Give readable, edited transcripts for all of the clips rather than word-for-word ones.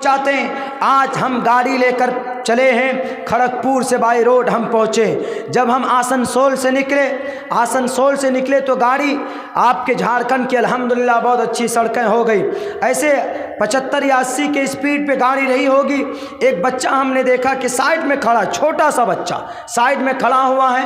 پہنچاتے ہیں۔ آج ہم گاڑی لے کر چلے ہیں، کھڑگپور سے بائی روڈ ہم پہنچے۔ جب ہم آسنسول سے نکلے تو گاڑی آپ کے جھارکھنڈ کی الحمدللہ بہت اچھی سڑکیں ہو گئی، ایسے 75 یا 80 کے اسپیڈ پہ گاڑی رہی ہوگی۔ ایک بچہ ہم نے دیکھا کہ سائڈ میں کھڑا، چھوٹا سا بچہ سائڈ میں کھڑا ہوا ہے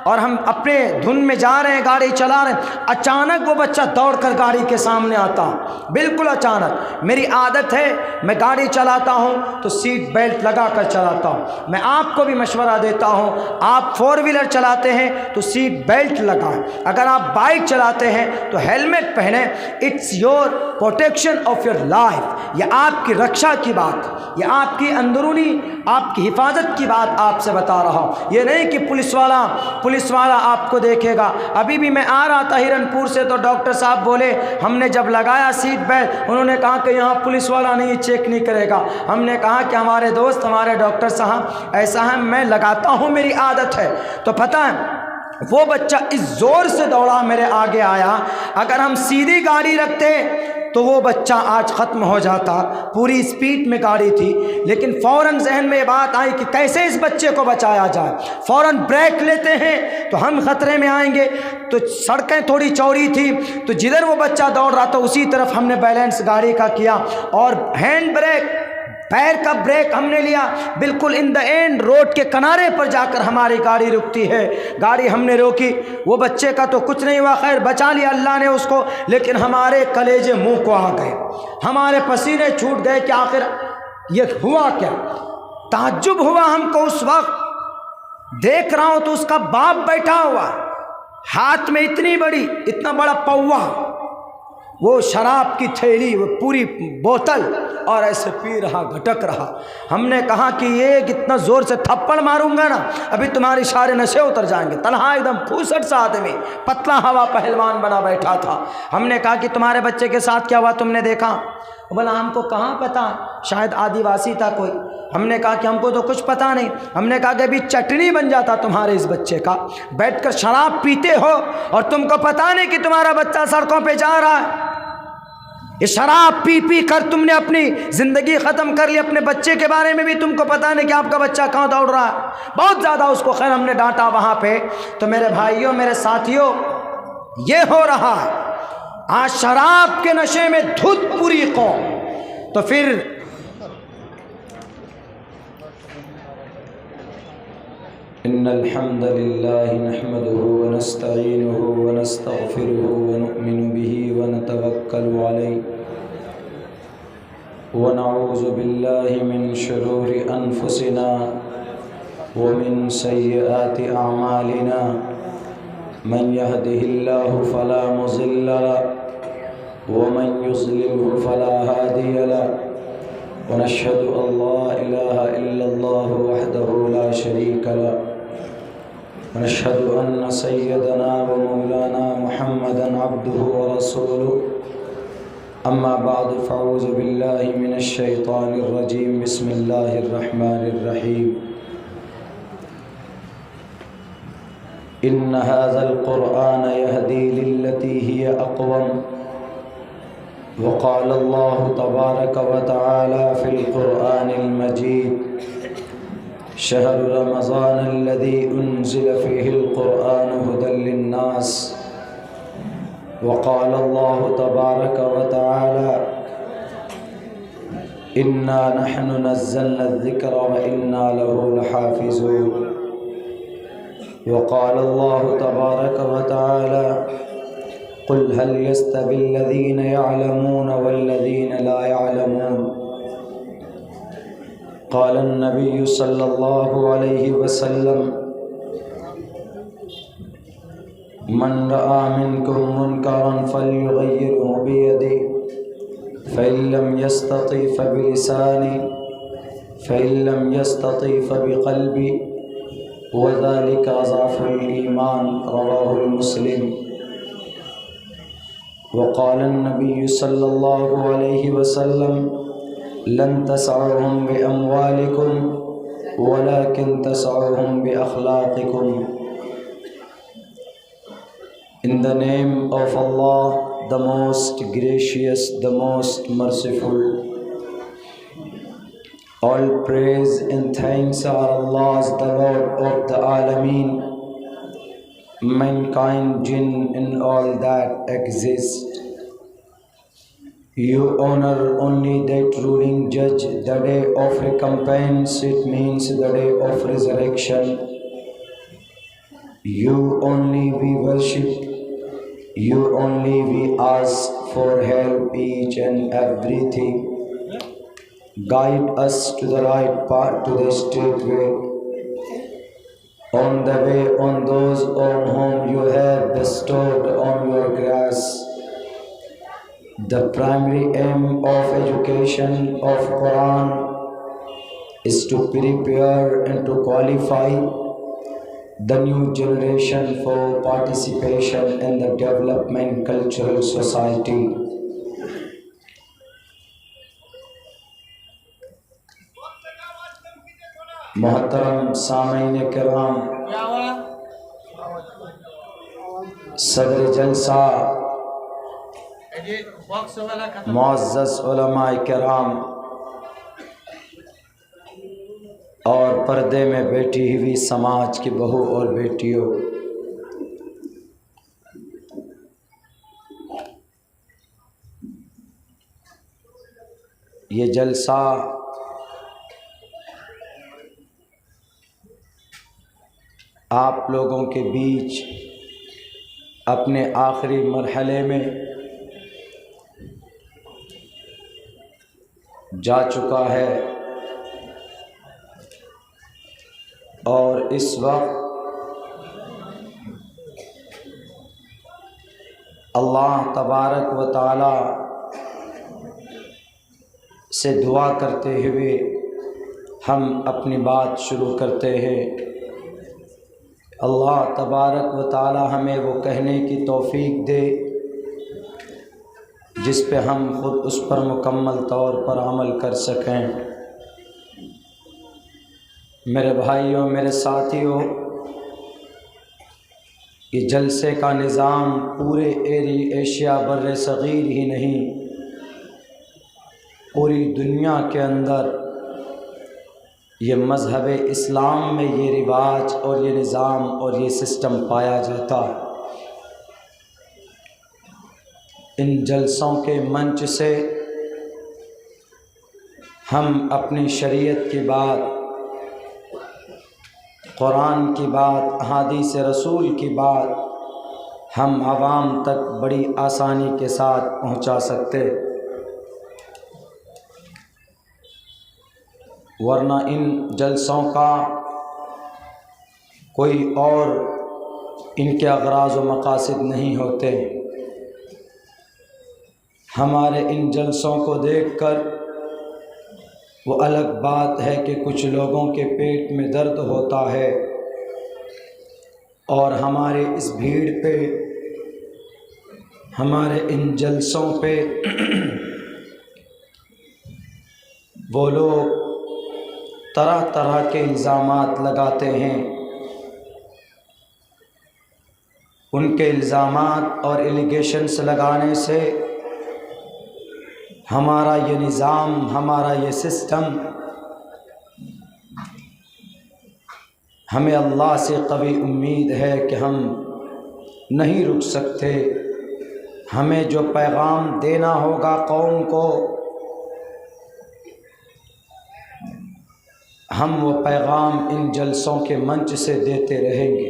اور ہم اپنے دھن میں جا رہے ہیں، گاڑی چلا رہے ہیں، اچانک وہ بچہ دوڑ کر گاڑی کے سامنے آتا، بالکل اچانک۔ میری عادت ہے میں گاڑی چلاتا ہوں تو سیٹ بیلٹ لگا کر چلاتا ہوں۔ میں آپ کو بھی مشورہ دیتا ہوں، آپ 4 ویلر چلاتے ہیں تو سیٹ بیلٹ لگائیں، اگر آپ بائک چلاتے ہیں تو ہیلمٹ پہنیں۔ It's your protection of your life, یہ آپ کی رکشا کی بات، یہ آپ کی اندرونی آپ کی حفاظت کی بات آپ سے بتا رہا ہوں۔ یہ نہیں کہ پولیس والا آپ کو دیکھے گا۔ ابھی بھی میں آ رہا تھا ہرن پور سے تو ڈاکٹر صاحب بولے، ہم نے جب لگایا سیٹ بیلٹ، انہوں نے کہا کہ یہاں پولیس والا نہیں چیک نہیں کرے گا۔ ہم نے کہا کہ ہمارے دوست، ہمارے ڈاکٹر صاحب ایسا ہے، میں لگاتا ہوں، میری عادت ہے۔ تو پتہ ہے وہ بچہ اس زور سے دوڑا میرے آگے آیا، اگر ہم سیدھی گاڑی رکھتے تو وہ بچہ آج ختم ہو جاتا، پوری اسپیڈ میں گاڑی تھی، لیکن فوراً ذہن میں یہ بات آئی کہ کیسے اس بچے کو بچایا جائے۔ فوراً بریک لیتے ہیں تو ہم خطرے میں آئیں گے۔ تو سڑکیں تھوڑی چوڑی تھی تو جدھر وہ بچہ دوڑ رہا تھا اسی طرف ہم نے بیلنس گاڑی کا کیا اور ہینڈ بریک، پیر کا بریک ہم نے لیا، بالکل ان دا اینڈ روڈ کے کنارے پر جا کر ہماری گاڑی رکتی ہے، گاڑی ہم نے روکی۔ وہ بچے کا تو کچھ نہیں ہوا، خیر بچا لیا اللہ نے اس کو، لیکن ہمارے کلیجے منہ کو آ گئے، ہمارے پسینے چھوٹ گئے کہ آخر یہ ہوا کیا۔ تعجب ہوا ہم کو اس وقت، دیکھ رہا ہوں تو اس کا باپ بیٹھا ہوا، ہاتھ میں اتنا بڑا پوا، وہ شراب کی تھیلی، وہ پوری بوتل، اور ایسے پی رہا، گھٹک رہا۔ ہم نے کہا کہ یہ کتنا زور سے تھپڑ ماروں گا نا ابھی تمہاری سارے نشے اتر جائیں گے۔ تنہا ایک دم پھوسٹ سا آدمی، پتلا ہوا پہلوان بنا بیٹھا تھا۔ ہم نے کہا کہ تمہارے بچے کے ساتھ کیا ہوا، تم نے دیکھا؟ بولا ہم کو کہاں پتا، شاید آدیواسی تھا کوئی۔ ہم نے کہا کہ ہم کو تو کچھ پتا نہیں۔ ہم نے کہا کہ ابھی چٹنی بن جاتا تمہارے اس بچے کا، بیٹھ کر شراب پیتے ہو اور تم کو پتا نہیں کہ تمہارا بچہ سڑکوں پہ جا رہا ہے۔ یہ شراب پی پی کر تم نے اپنی زندگی ختم کر لی، اپنے بچے کے بارے میں بھی تم کو پتا نہیں کہ آپ کا بچہ کہاں دوڑ رہا ہے۔ بہت زیادہ اس کو خیر ہم نے ڈانٹا وہاں پہ۔ تو میرے بھائیوں، میرے ساتھیوں، یہ ہو رہا ہے آج شراب کے نشے میں دھت پوری قوم۔ تو پھر ان الحمد لله نحمده ونستعينه ونستغفره ونؤمن به ونتوكل عليه ونعوذ بالله من شرور انفسنا ومن سيئات اعمالنا من يهده الله فلا مضل له ومن يضلل فلا هادي له ونشهد ان لا اله الا الله وحده لا شريك له ونشهد أن سيدنا ومولانا محمدا عبده ورسوله أما بعد فأعوذ بالله من الشيطان الرجيم بسم الله الرحمن الرحيم إن هذا القرآن يهدي للتي هي أقوم وقال الله تبارك وتعالى في القرآن المجيد شهر رمضان الذي أنزل فيه القرآن هدى للناس وقال الله تبارك وتعالى إنا نحن نزلنا الذكر وإنا له لحافظون وقال الله تبارك وتعالى قل هل يستوي الذين يعلمون والذين لا يعلمون قال النبي صلى الله عليه وسلم من رأى منكم منكرا فليغيره بيده فإن لم يستطع فبلسانه فإن لم يستطع فبقلبه وذلك أضعف الإيمان رواه المسلم وقال النبي صلى الله عليه وسلم لن تسعهم بأموالكم ولكن تسعهم بأخلاقكم. In the name of Allah, the most gracious, the most merciful. All praise and thanks are Allah's, the Lord of the Alameen, mankind, jinn and all that exist. You honor only that ruling judge, the day of recompense, it means the day of resurrection. You only we worship, you only we ask for help each and everything. Guide us to the right path, to the straight way. On the way, on those on whom you have bestowed on your grace. The primary aim of education of Quran is to prepare and to qualify the new generation for participation in the development cultural society. محترم سامعین کرام، صدر جلسہ، معزز علماء کرام اور پردے میں بیٹھی ہوئی سماج کی بہو اور بیٹیوں، یہ جلسہ آپ لوگوں کے بیچ اپنے آخری مرحلے میں جا چکا ہے، اور اس وقت اللہ تبارک و تعالی سے دعا کرتے ہوئے ہم اپنی بات شروع کرتے ہیں۔ اللہ تبارک و تعالی ہمیں وہ کہنے کی توفیق دے جس پہ ہم خود اس پر مکمل طور پر عمل کر سکیں۔ میرے بھائیوں، میرے ساتھیوں، یہ جلسے کا نظام پورے ایشیا بر صغیر ہی نہیں، پوری دنیا کے اندر یہ مذہب اسلام میں یہ رواج اور یہ نظام اور یہ سسٹم پایا جاتا ہے۔ ان جلسوں کے منچ سے ہم اپنی شریعت کی بات، قرآن کی بات، احادیث رسول کی بات ہم عوام تک بڑی آسانی کے ساتھ پہنچا سکتے، ورنہ ان جلسوں کا کوئی اور ان کے اغراض و مقاصد نہیں ہوتے۔ ہمارے ان جلسوں کو دیکھ کر وہ الگ بات ہے کہ کچھ لوگوں کے پیٹ میں درد ہوتا ہے، اور ہمارے اس بھیڑ پہ، ہمارے ان جلسوں پہ وہ لوگ طرح طرح کے الزامات لگاتے ہیں۔ ان کے الزامات اور ایلیگیشنز لگانے سے ہمارا یہ نظام، ہمارا یہ سسٹم، ہمیں اللہ سے قوی امید ہے کہ ہم نہیں رک سکتے۔ ہمیں جو پیغام دینا ہوگا قوم کو، ہم وہ پیغام ان جلسوں کے منچ سے دیتے رہیں گے،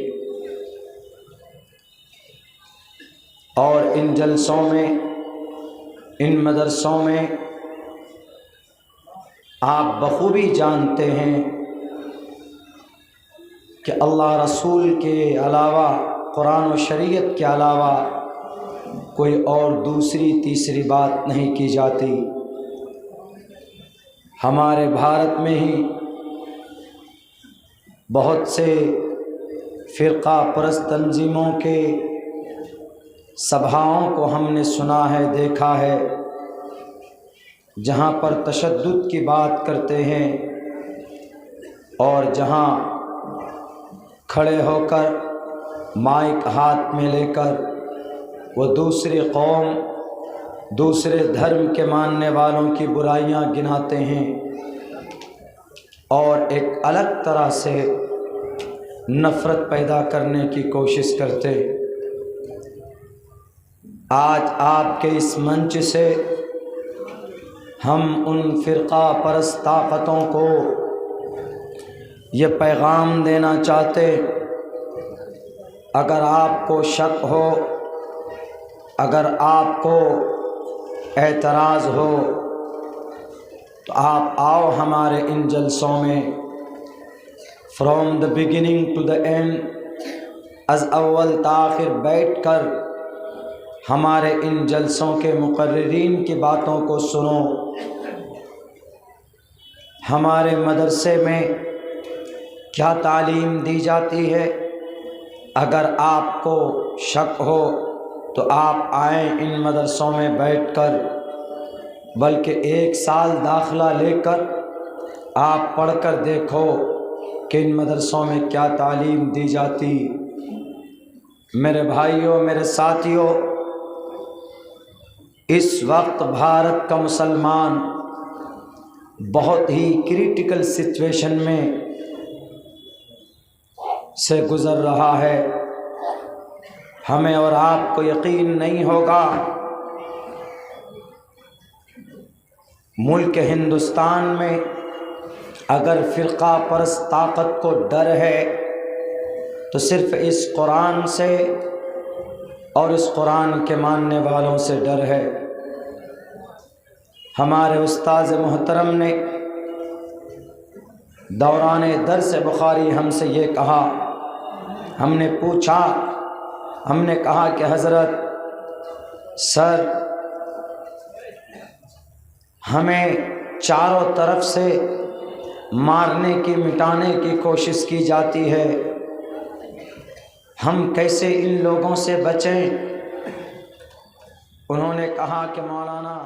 اور ان جلسوں میں، ان مدرسوں میں آپ بخوبی جانتے ہیں کہ اللہ رسول کے علاوہ، قرآن و شریعت کے علاوہ کوئی اور دوسری تیسری بات نہیں کی جاتی۔ ہمارے بھارت میں ہی بہت سے فرقہ پرست تنظیموں کے سبھاؤں کو ہم نے سنا ہے، دیکھا ہے، جہاں پر تشدد کی بات کرتے ہیں، اور جہاں کھڑے ہو کر مائک ہاتھ میں لے کر وہ دوسری قوم، دوسرے دھرم کے ماننے والوں کی برائیاں گناتے ہیں، اور ایک الگ طرح سے نفرت پیدا کرنے کی کوشش کرتے۔ آج آپ کے اس منچ سے ہم ان فرقہ پرست طاقتوں کو یہ پیغام دینا چاہتے، اگر آپ کو شک ہو، اگر آپ کو اعتراض ہو تو آپ آؤ ہمارے ان جلسوں میں، from the beginning to the end, از اول تا آخر بیٹھ کر ہمارے ان جلسوں کے مقررین کی باتوں کو سنو۔ ہمارے مدرسے میں کیا تعلیم دی جاتی ہے، اگر آپ کو شک ہو تو آپ آئیں ان مدرسوں میں بیٹھ کر، بلکہ 1 سال داخلہ لے کر آپ پڑھ کر دیکھو کہ ان مدرسوں میں کیا تعلیم دی جاتی۔ میرے بھائیوں، میرے ساتھیوں، اس وقت بھارت کا مسلمان بہت ہی کریٹیکل سچویشن میں سے گزر رہا ہے۔ ہمیں اور آپ کو یقین نہیں ہوگا، ملک ہندوستان میں اگر فرقہ پرست طاقت کو ڈر ہے تو صرف اس قرآن سے اور اس قرآن کے ماننے والوں سے ڈر ہے۔ ہمارے استاذ محترم نے دوران درس بخاری ہم سے یہ کہا، ہم نے پوچھا، ہم نے کہا کہ حضرت سر ہمیں چاروں طرف سے مارنے کی، مٹانے کی کوشش کی جاتی ہے، ہم کیسے ان لوگوں سے بچیں؟ انہوں نے کہا کہ مولانا